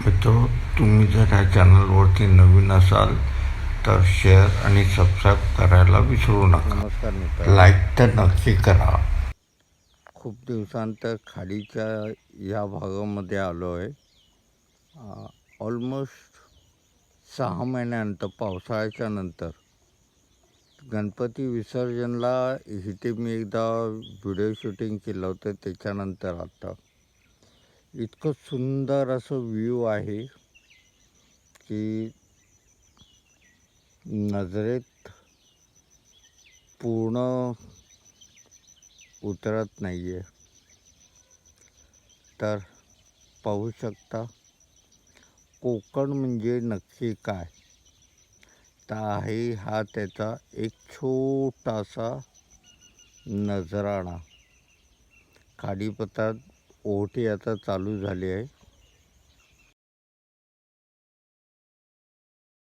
मित्र, तुम्ही जर ह्या चॅनलवरती नवीन असाल तर शेअर आणि सबस्क्राईब करायला विसरू नका. नमस्कार मित्र. लाईक तर नक्की करा. खूप दिवसांतर खाडीच्या या भागामध्ये आलो आहे. ऑलमोस्ट 6 महिन्यानंतर, पावसाळ्याच्या नंतर गणपती विसर्जनला इथे मी एकदा व्हिडिओ शूटिंग केलं होतं. त्याच्यानंतर आता इतकं सुंदर असं व्ह्यू आहे की नजरेत पूर्ण उतरत नाही आहे. तर पाहू शकता कोकण म्हणजे नक्की काय. तर आहे हा त्याचा एक छोटासा नजराणा. खाडीपत्रात ओहोटी आता चालू झाली आहे.